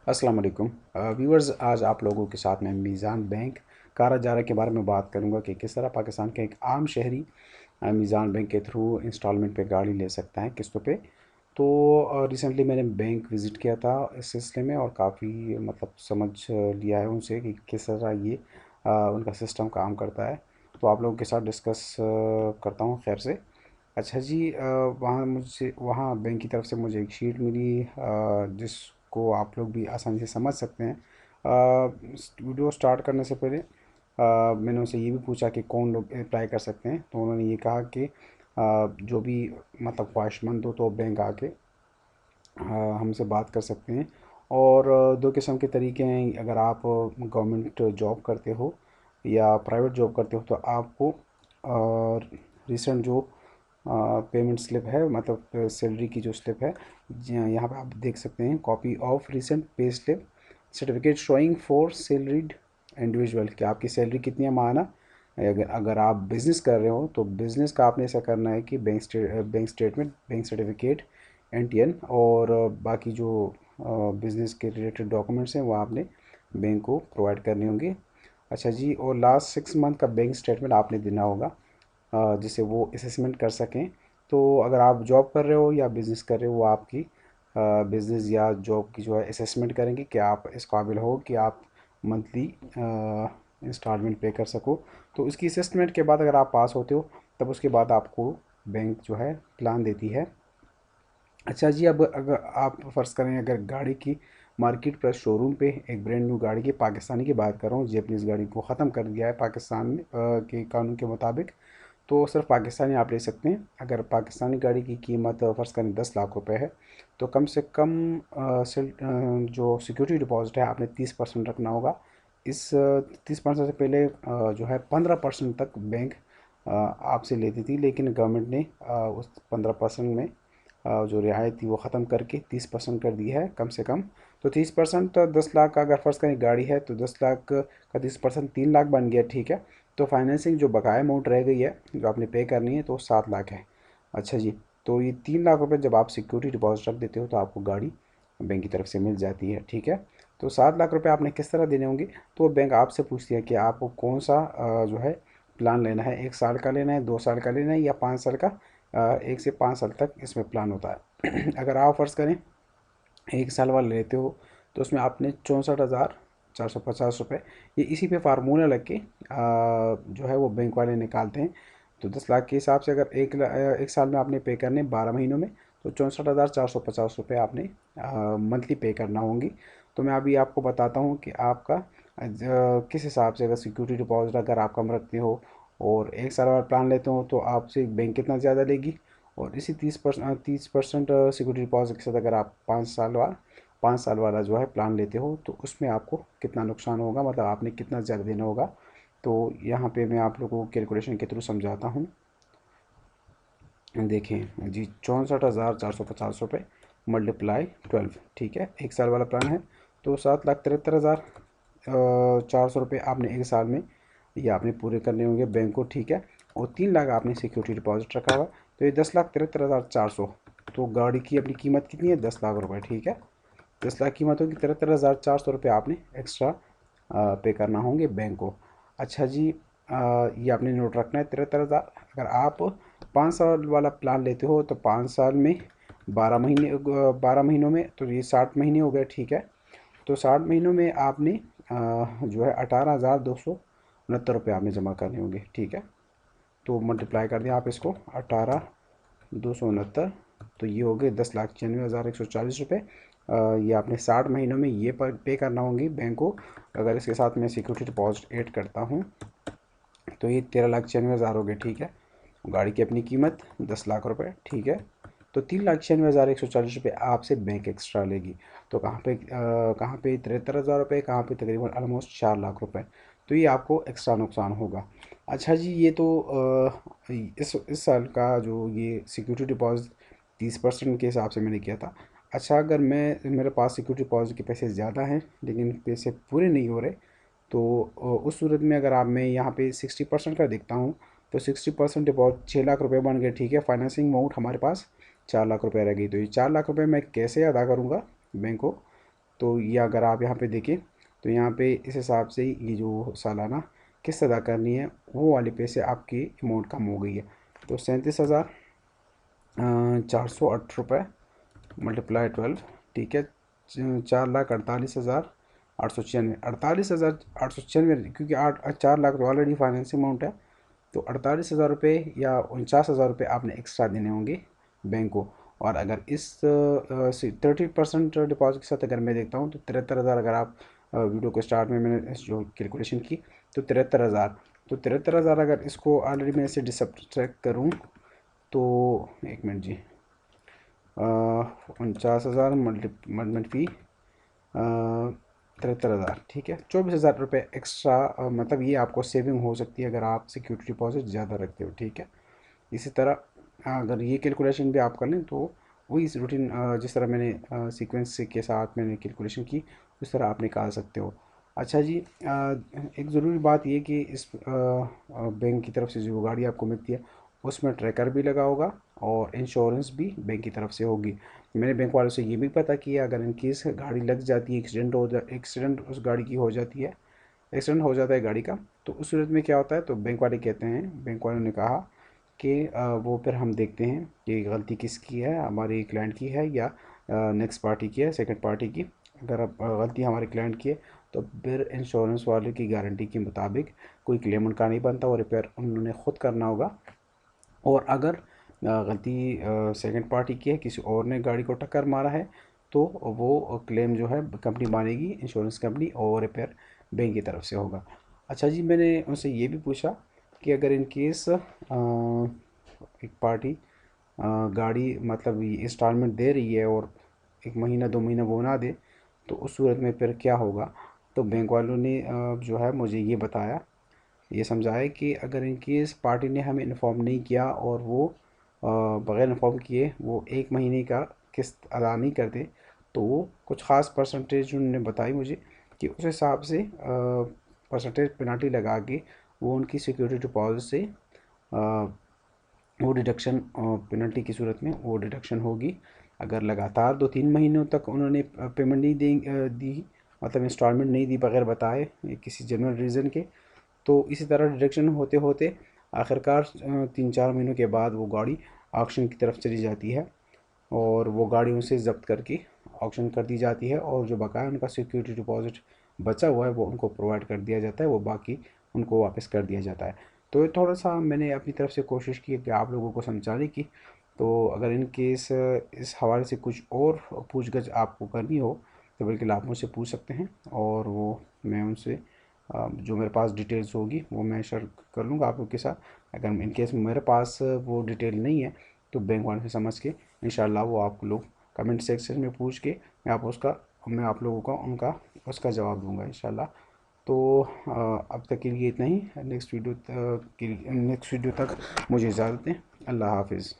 अस्सलाम वालेकुम व्यूअर्स। आज आप लोगों के साथ मैं मीज़ान बैंक काराजारा के बारे में बात करूंगा कि किस तरह पाकिस्तान के एक आम शहरी मीज़ान बैंक के थ्रू इंस्टॉलमेंट पे गाड़ी ले सकता है किस्तों पे। तो रिसेंटली मैंने बैंक विज़िट किया था इस सिलसिले में और काफ़ी मतलब समझ लिया है उनसे कि किस तरह ये उनका सिस्टम काम करता है। तो आप लोगों के साथ डिस्कस करता हूँ खैर से। अच्छा जी, वहाँ बैंक की तरफ से मुझे एक शीट मिली जिसको आप लोग भी आसानी से समझ सकते हैं। वीडियो स्टार्ट करने से पहले मैंने उनसे ये भी पूछा कि कौन लोग अप्लाई कर सकते हैं, तो उन्होंने ये कहा कि जो भी मतलब ख्वाहिशमंद हो तो बैंक आके हमसे बात कर सकते हैं। और दो किस्म के तरीके हैं। अगर आप गवर्नमेंट जॉब करते हो या प्राइवेट जॉब करते हो तो आपको रिसेंट जो पेमेंट स्लिप है मतलब सैलरी की जो स्लिप है, यहाँ पे आप देख सकते हैं copy of recent pay slip certificate showing for salaried individual कि आपकी सैलरी कितनी है माना। अगर अगर आप बिज़नेस कर रहे हो तो बिज़नेस का आपने ऐसा करना है कि bank statement, bank certificate, NTN और बाकी जो बिज़नेस के रिलेटेड डॉक्यूमेंट्स हैं वो आपने बैंक को प्रोवाइड करने होंगे। अच्छा जी, और लास्ट 6 मंथ का बैंक स्टेटमेंट आपने देना होगा जिससे वो असेसमेंट कर सकें। तो अगर आप जॉब कर रहे हो या बिज़नेस कर रहे हो वो आपकी बिज़नेस या जॉब की जो है असेसमेंट करेंगे कि आप इस काबिल हो कि आप मंथली इंस्टॉलमेंट पे कर सको। तो इसकी असेसमेंट के बाद अगर आप पास होते हो तब उसके बाद आपको बैंक जो है प्लान देती है। अच्छा जी, अब अगर आप फ़र्ज़ करें अगर गाड़ी की मार्केट प्राइस शोरूम पे एक ब्रांड न्यू गाड़ी की पाकिस्तानी की बात कर रहा हूँ, जापानीज़ गाड़ी को ख़त्म कर दिया है पाकिस्तान में के कानून के मुताबिक। तो सिर्फ पाकिस्तानी आप ले सकते हैं। अगर पाकिस्तानी गाड़ी की कीमत फ़र्ज़ करें 10 लाख रुपए है तो कम से कम जो सिक्योरिटी डिपॉजिट है आपने 30% रखना होगा। इस 30% से पहले जो है 15% तक बैंक आपसे लेती थी, लेकिन गवर्नमेंट ने उस 15% में जो रियायत थी वो ख़त्म करके 30% कर दी है कम से कम। तो 30% तो 10 लाख का अगर फ़र्ज़ करें गाड़ी है तो 10 लाख का 30% 3 लाख बन गया, ठीक है। तो फाइनेंसिंग जो बकाया अमाउंट रह गई है जो आपने पे करनी है तो 7 लाख है। अच्छा जी, तो ये 3 लाख रुपए जब आप सिक्योरिटी डिपॉजिट रख देते हो तो आपको गाड़ी बैंक की तरफ से मिल जाती है, ठीक है। तो 7 लाख रुपए आपने किस तरह देने होंगे, तो बैंक आपसे पूछती है कि आपको कौन सा जो है प्लान लेना है, 1 साल का लेना है, 2 साल का लेना है या 5 साल का। 1 से 5 साल तक इसमें प्लान होता है। अगर आप फ़र्ज़ करें 1 साल वाला लेते हो तो उसमें आपने 64,450 रुपये, ये इसी पे फार्मूला लग के जो है वो बैंक वाले निकालते हैं। तो 10 लाख के हिसाब से अगर 1 साल में आपने पे करने 12 महीनों में, तो 64,450 रुपये आपने मंथली पे करना होंगी। तो मैं अभी आपको बताता हूँ कि आपका किस हिसाब से अगर सिक्योरिटी डिपॉजिट अगर आप कम रखते हो और 1 साल वाला प्लान लेते हो तो आपसे बैंक कितना ज़्यादा लेगी। और इसी 30% सिक्योरिटी डिपॉजिट के साथ अगर आप 5 साल वाला जो है प्लान लेते हो तो उसमें आपको कितना नुकसान होगा, मतलब आपने कितना ज़्यादा देना होगा। तो यहाँ पे मैं आप लोगों को कैलकुलेशन के थ्रू समझाता हूँ। देखें जी, 64,450 रुपये मल्टीप्लाई 12, ठीक है। 1 साल वाला प्लान है तो 7,73,400 रुपये आपने 1 साल में ये आपने पूरे करने होंगे बैंक को, ठीक है। और 3 लाख आपने सिक्योरिटी डिपॉजिट रखा हुआ, तो ये 10,73,400। तो गाड़ी की अपनी कीमत कितनी है, 10 लाख रुपये, ठीक है। 10 लाख कीमत होगी, 73,400 रुपये आपने एक्स्ट्रा पे करना होंगे बैंक को। अच्छा जी, ये आपने नोट रखना है 73,000। अगर आप 5 साल वाला प्लान लेते हो तो 5 साल में 12 महीने, 12 महीनों में तो ये 60 महीने हो गए, ठीक है। तो 60 महीनों में आपने जो है 18,269 रुपये आपने जमा करने होंगे, ठीक है। तो मल्टीप्लाई कर दिया आप इसको, 18,269, तो ये हो गए 10,96,140 रुपये। ये आपने 60 महीनों में ये पर पे करना होंगी बैंक को। अगर इसके साथ मैं सिक्योरिटी डिपॉजिट ऐड करता हूँ तो ये 13,96,000 हो गए, ठीक है। गाड़ी की अपनी कीमत 10 लाख रुपए, ठीक है। तो 3,96,140 रुपये आपसे बैंक एक्स्ट्रा लेगी। तो कहाँ पे 73,000 रुपये, कहाँ पे तकरीबन ऑलमोस्ट 4 लाख रुपए। तो ये आपको एक्स्ट्रा नुकसान होगा। अच्छा जी, ये तो इस साल का जो ये सिक्योरिटी डिपॉजिट 30% के हिसाब से मैंने किया था। अच्छा, अगर मेरे पास सिक्योरिटी डिपॉजिट के पैसे ज़्यादा हैं लेकिन पैसे पूरे नहीं हो रहे तो उस सूरत में अगर आप मैं यहाँ पे 60% का देखता हूँ तो 60% डिपॉजिट 6 लाख रुपए बन गए, ठीक है। फाइनेंसिंग अमाउंट हमारे पास 4 लाख रुपए रह गई। तो ये 4 लाख रुपए मैं कैसे अदा करूँगा बैंक को, तो ये अगर आप यहाँ पे देखें तो यहाँ पे इस हिसाब से ये जो सालाना किस्त अदा करनी है वो वाले पैसे आपकी अमाउंट कम हो गई है। तो 37,408 रुपये मल्टीप्लाई 12, ठीक है, 4,48,896, 48,896, क्योंकि 4 लाख तो ऑलरेडी फाइनेंस अमाउंट है। तो 48,000 रुपये या 49,000 रुपये आपने एक्स्ट्रा देने होंगे बैंक को। और अगर इस 30% डिपॉजिट के साथ अगर मैं देखता हूँ तो 73,000, अगर आप वीडियो को स्टार्ट में मैंने जो कैलकुलेशन की तो 73,000, तो 73,000 अगर इसको ऑलरेडी मैं इसे डिसब्ट्रैक्ट करूँ तो 1 मिनट जी, 49,000 मल्टी 73,000, ठीक है, 24,000 रुपये एक्स्ट्रा, मतलब ये आपको सेविंग हो सकती है अगर आप सिक्योरिटी डिपॉजिट ज़्यादा रखते हो, ठीक है। इसी तरह अगर ये कैलकुलेशन भी आप कर लें तो वही इस रूटीन जिस तरह मैंने सीक्वेंस के साथ मैंने कैलकुलेशन की उस तरह आप निकाल सकते हो। अच्छा जी, एक ज़रूरी बात ये कि इस बैंक की तरफ से जो गाड़ी आपको मिलती है उसमें ट्रैकर भी लगा होगा और इंश्योरेंस भी बैंक की तरफ से होगी। मैंने बैंक वालों से ये भी पता किया अगर इन केस गाड़ी लग जाती है, एक्सीडेंट उस गाड़ी की हो जाती है, एक्सीडेंट हो जाता है गाड़ी का, तो उस सूरत में क्या होता है, तो बैंक वाले कहते हैं, बैंक वालों ने कहा कि वो फिर हम देखते हैं कि गलती किसकी है, हमारी क्लाइंट की है या नेक्स्ट पार्टी की है, सेकंड पार्टी की। अगर अब गलती हमारे क्लाइंट की है तो फिर इंश्योरेंस वाले की गारंटी के मुताबिक कोई क्लेम उनका नहीं बनता और रिपेयर उन्होंने ख़ुद करना होगा। और अगर गलती सेकंड पार्टी की है, किसी और ने गाड़ी को टक्कर मारा है, तो वो क्लेम जो है कंपनी मानेगी, इंश्योरेंस कंपनी, और रिपेयर बैंक की तरफ से होगा। अच्छा जी, मैंने उनसे ये भी पूछा कि अगर इन केस एक पार्टी गाड़ी मतलब इंस्टॉलमेंट दे रही है और 1 महीना 2 महीना वो ना दे तो उस सूरत में फिर क्या होगा। तो बैंक वालों ने जो है मुझे ये बताया, ये समझाया कि अगर इन केस पार्टी ने हमें इन्फॉर्म नहीं किया और वो बग़ैर इन्फॉर्म किए वो 1 महीने का किस्त अदा नहीं करते तो वो कुछ ख़ास परसेंटेज उन्होंने बताई मुझे कि उस हिसाब से परसेंटेज पेनल्टी लगा के वो उनकी सिक्योरिटी डिपॉजिट से वो डिडक्शन पेनल्टी की सूरत में वो डिडक्शन होगी। अगर लगातार 2-3 महीनों तक उन्होंने पेमेंट नहीं दी, मतलब इंस्टॉलमेंट नहीं दी बग़ैर बताए किसी जनरल रीज़न के, तो इसी तरह डिडक्शन होते होते आखिरकार 3-4 महीनों के बाद वो गाड़ी ऑक्शन की तरफ चली जाती है और वो गाड़ी उनसे ज़ब्त करके ऑक्शन कर दी जाती है और जो बकाया उनका सिक्योरिटी डिपॉजिट बचा हुआ है वो उनको प्रोवाइड कर दिया जाता है, वो बाकी उनको वापस कर दिया जाता है। तो ये थोड़ा सा मैंने अपनी तरफ से कोशिश की कि आप लोगों को समझाने की। तो अगर इन केस इस हवाले से कुछ और पूछगछ आपको करनी हो तो बिल्कुल आप मुझसे पूछ सकते हैं और वो मैं उनसे जो मेरे पास डिटेल्स होगी वो मैं शेयर कर लूँगा आप लोग के साथ। अगर इन केस मेरे पास वो डिटेल नहीं है तो बैंक वाले से समझ के इंशाल्लाह वो आप लोग कमेंट सेक्शन में पूछ के मैं आप लोगों का उनका उसका जवाब दूंगा इंशाल्लाह। तो अब तक के लिए इतना ही। नेक्स्ट वीडियो तक मुझे इजाज़त दें। अल्लाह हाफिज़।